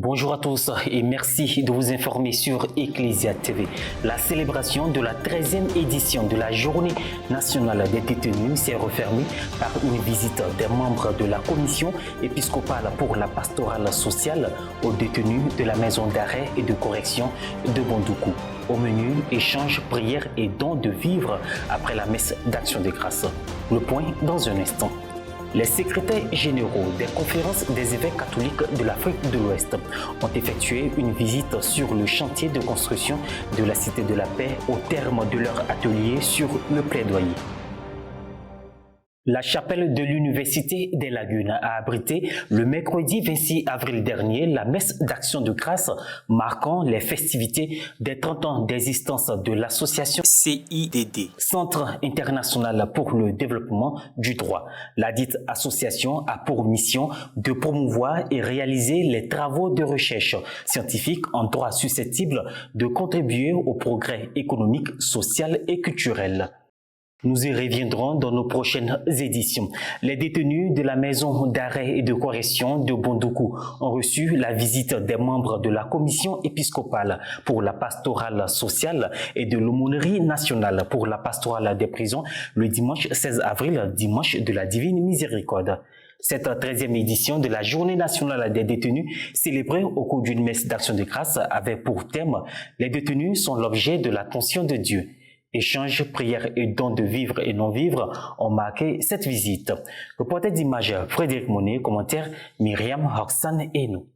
Bonjour à tous et merci de vous informer sur Ecclesia TV. La célébration de la 13e édition de la Journée nationale des détenus s'est refermée par une visite des membres de la commission épiscopale pour la pastorale sociale aux détenus de la maison d'arrêt et de correction de Bondoukou. Au menu, échange, prière et don de vivres après la messe d'action de grâce. Le point dans un instant. Les secrétaires généraux des conférences des évêques catholiques de l'Afrique de l'Ouest ont effectué une visite sur le chantier de construction de la Cité de la Paix au terme de leur atelier sur le plaidoyer. La chapelle de l'Université des Lagunes a abrité le mercredi 26 avril dernier la messe d'action de grâce marquant les festivités des 30 ans d'existence de l'association CIDD, Centre international pour le développement du droit. La dite association a pour mission de promouvoir et réaliser les travaux de recherche scientifique en droit susceptibles de contribuer au progrès économique, social et culturel. Nous y reviendrons dans nos prochaines éditions. Les détenus de la maison d'arrêt et de correction de Bondoukou ont reçu la visite des membres de la commission épiscopale pour la pastorale sociale et de l'aumônerie nationale pour la pastorale des prisons le dimanche 16 avril, dimanche de la Divine Miséricorde. Cette 13e édition de la Journée nationale des détenus, célébrée au cours d'une messe d'action de grâce, avait pour thème « Les détenus sont l'objet de l'attention de Dieu ». Échanges, prières et dons de vivres et non-vivres ont marqué cette visite. Reporter d'image Frédéric Monet, commentaire Myriam Horsan et nous.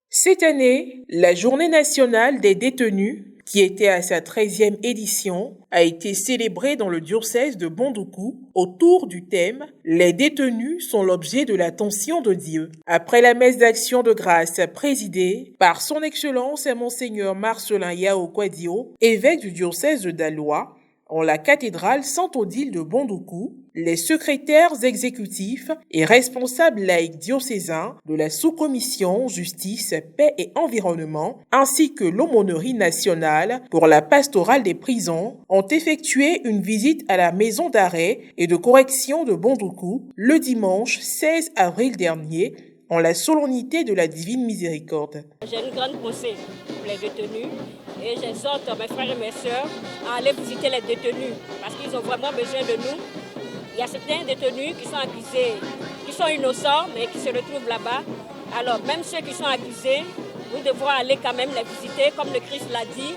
Cette année, la Journée nationale des détenus, qui était à sa 13e édition, a été célébrée dans le diocèse de Bondoukou autour du thème « Les détenus sont l'objet de l'attention de Dieu ». Après la messe d'action de grâce présidée par son Excellence Monseigneur Marcelin Yao Kwadio, évêque du diocèse de Daloa, en la cathédrale Saint-Odile de Bondoukou, les secrétaires exécutifs et responsables laïcs diocésains de la sous-commission Justice, Paix et Environnement, ainsi que l'aumônerie nationale pour la pastorale des prisons, ont effectué une visite à la maison d'arrêt et de correction de Bondoukou le dimanche 16 avril dernier, en la solennité de la Divine Miséricorde. J'ai une grande pensée pour les détenus et j'exhorte mes frères et mes sœurs à aller visiter les détenus parce qu'ils ont vraiment besoin de nous. Il y a certains détenus qui sont accusés, qui sont innocents mais qui se retrouvent là-bas. Alors même ceux qui sont accusés, nous devons aller quand même les visiter comme le Christ l'a dit.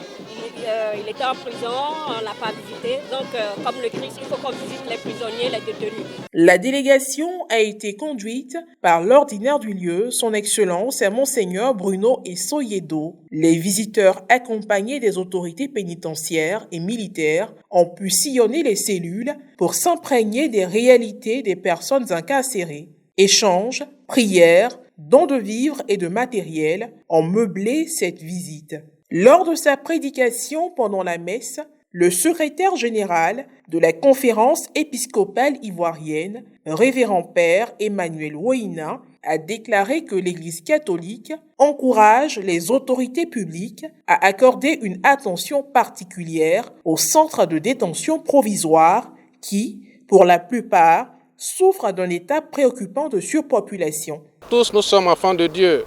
Il était en prison, on ne l'a pas visité. Donc comme le Christ, il faut qu'on visite les prisonniers, les détenus. La délégation a été conduite par l'ordinaire du lieu, son Excellence Monseigneur Bruno Essoyedo. Les visiteurs accompagnés des autorités pénitentiaires et militaires ont pu sillonner les cellules pour s'imprégner des réalités des personnes incarcérées. Échanges, prières, dons de vivres et de matériel ont meublé cette visite. Lors de sa prédication pendant la messe, le secrétaire général de la conférence épiscopale ivoirienne, révérend père Emmanuel Woina, a déclaré que l'Église catholique encourage les autorités publiques à accorder une attention particulière aux centres de détention provisoire qui, pour la plupart, souffrent d'un état préoccupant de surpopulation. Tous nous sommes enfants de Dieu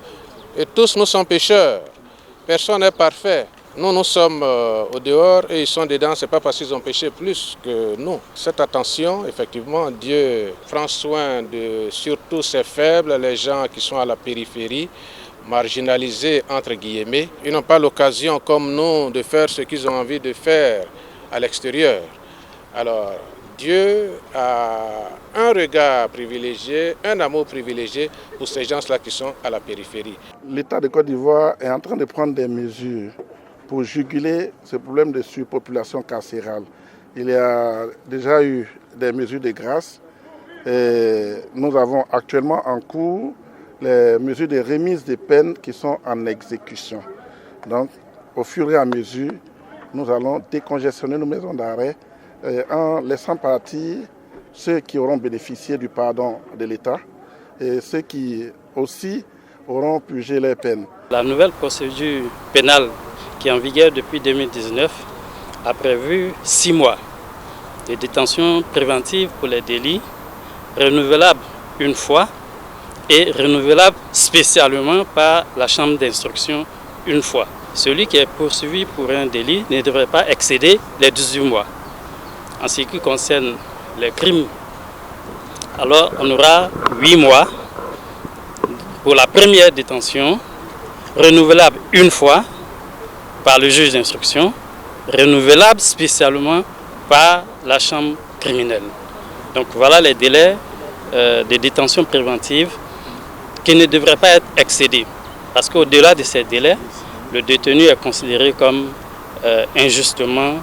et tous nous sommes pécheurs. Personne n'est parfait. Nous sommes au dehors et ils sont dedans. Ce n'est pas parce qu'ils ont péché plus que nous. Cette attention, effectivement, Dieu prend soin de surtout ces faibles, les gens qui sont à la périphérie, marginalisés entre guillemets. Ils n'ont pas l'occasion, comme nous, de faire ce qu'ils ont envie de faire à l'extérieur. Alors, Dieu a un regard privilégié, un amour privilégié pour ces gens-là qui sont à la périphérie. L'État de Côte d'Ivoire est en train de prendre des mesures pour juguler ce problème de surpopulation carcérale. Il y a déjà eu des mesures de grâce. Et nous avons actuellement en cours les mesures de remise des peines qui sont en exécution. Donc, au fur et à mesure, nous allons décongestionner nos maisons d'arrêt en laissant partir ceux qui auront bénéficié du pardon de l'État et ceux qui aussi auront purgé les peines. La nouvelle procédure pénale qui est en vigueur depuis 2019 a prévu 6 mois de détention préventive pour les délits, renouvelable une fois et renouvelable spécialement par la chambre d'instruction une fois. Celui qui est poursuivi pour un délit ne devrait pas excéder les 18 mois. En ce qui concerne les crimes, alors on aura 8 mois pour la première détention, renouvelable une fois par le juge d'instruction, renouvelable spécialement par la chambre criminelle. Donc voilà les délais de détention préventive qui ne devraient pas être excédés. Parce qu'au-delà de ces délais, le détenu est considéré comme injustement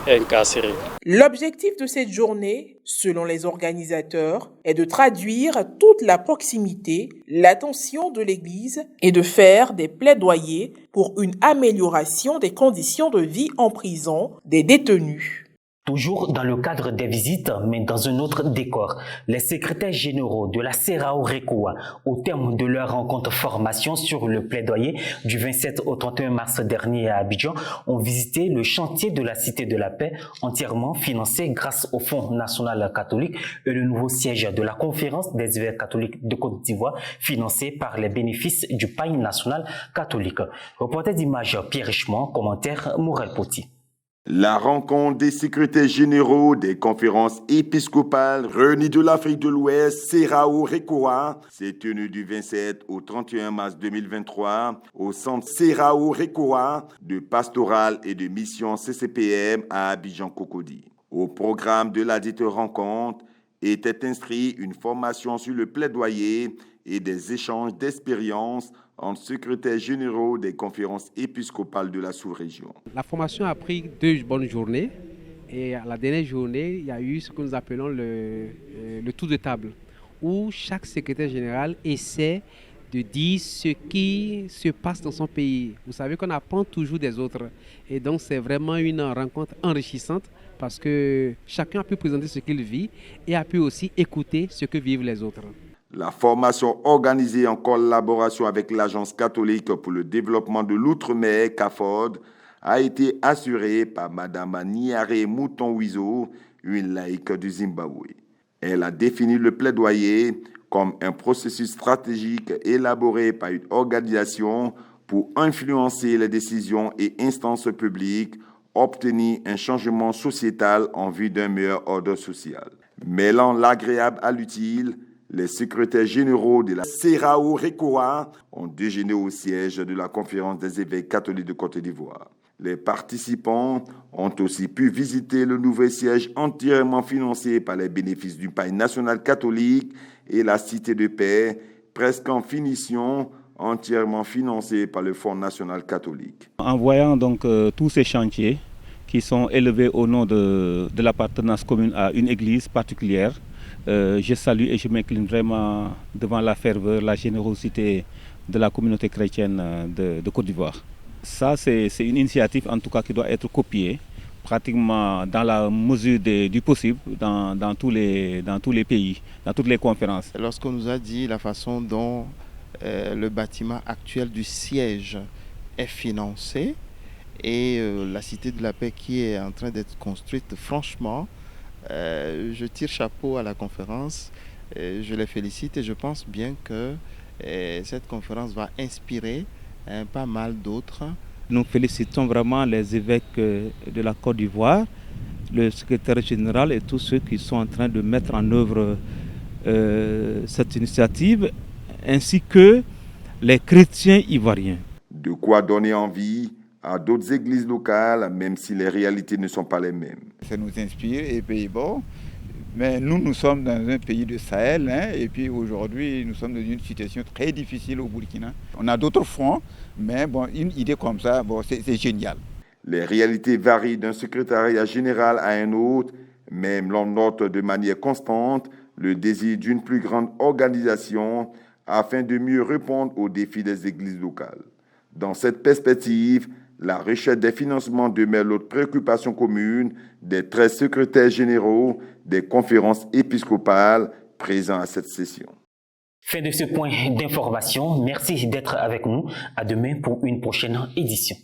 incarcéré. L'objectif de cette journée, selon les organisateurs, est de traduire toute la proximité, l'attention de l'Église et de faire des plaidoyers pour une amélioration des conditions de vie en prison des détenus. Toujours dans le cadre des visites, mais dans un autre décor, les secrétaires généraux de la CERAO RECOA, au terme de leur rencontre formation sur le plaidoyer du 27 au 31 mars dernier à Abidjan, ont visité le chantier de la Cité de la Paix, entièrement financé grâce au Fonds national catholique et le nouveau siège de la Conférence des évêques catholiques de Côte d'Ivoire, financé par les bénéfices du Pain national catholique. Reporter d'image Pierre Richemont, commentaire Morel Poti. La rencontre des secrétaires généraux des conférences épiscopales réunies de l'Afrique de l'Ouest, CERAO RECOA, s'est tenue du 27 au 31 mars 2023 au centre CERAO RECOA de pastoral et de mission CCPM à Abidjan-Cocody. Au programme de ladite rencontre était inscrit une formation sur le plaidoyer et des échanges d'expériences entre secrétaires généraux des conférences épiscopales de la sous-région. La formation a pris 2 bonnes journées et à la dernière journée, il y a eu ce que nous appelons le tour de table où chaque secrétaire général essaie de dire ce qui se passe dans son pays. Vous savez qu'on apprend toujours des autres et donc c'est vraiment une rencontre enrichissante parce que chacun a pu présenter ce qu'il vit et a pu aussi écouter ce que vivent les autres. La formation organisée en collaboration avec l'Agence catholique pour le développement de l'outre-mer, CAFOD, a été assurée par Mme Niare Mouton-Wizo, une laïque du Zimbabwe. Elle a défini le plaidoyer comme un processus stratégique élaboré par une organisation pour influencer les décisions et instances publiques, obtenir un changement sociétal en vue d'un meilleur ordre social. Mêlant l'agréable à l'utile, les secrétaires généraux de la CERAO RECOA ont déjeuné au siège de la Conférence des évêques catholiques de Côte d'Ivoire. Les participants ont aussi pu visiter le nouveau siège entièrement financé par les bénéfices du Pain national catholique et la Cité de Paix, presque en finition, entièrement financé par le Fonds national catholique. En voyant donc tous ces chantiers qui sont élevés au nom de l'appartenance commune à une église particulière, je salue et je m'incline vraiment devant la ferveur, la générosité de la communauté chrétienne de Côte d'Ivoire. Ça, c'est une initiative en tout cas qui doit être copiée pratiquement dans la mesure du possible dans tous les pays, dans toutes les conférences. Lorsqu'on nous a dit la façon dont le bâtiment actuel du siège est financé et la Cité de la Paix qui est en train d'être construite, franchement, je tire chapeau à la conférence, je les félicite et je pense bien que cette conférence va inspirer pas mal d'autres. Nous félicitons vraiment les évêques de la Côte d'Ivoire, le secrétaire général et tous ceux qui sont en train de mettre en œuvre cette initiative, ainsi que les chrétiens ivoiriens. De quoi donner envie à d'autres églises locales, même si les réalités ne sont pas les mêmes. Ça nous inspire et puis bon, mais nous sommes dans un pays de Sahel et puis aujourd'hui nous sommes dans une situation très difficile au Burkina. On a d'autres fronts, mais bon, une idée comme ça, bon, c'est génial. Les réalités varient d'un secrétariat général à un autre, même l'on note de manière constante le désir d'une plus grande organisation afin de mieux répondre aux défis des églises locales. Dans cette perspective, la recherche des financements demeure l'autre préoccupation commune des 13 secrétaires généraux des conférences épiscopales présents à cette session. Fin de ce point d'information. Merci d'être avec nous. À demain pour une prochaine édition.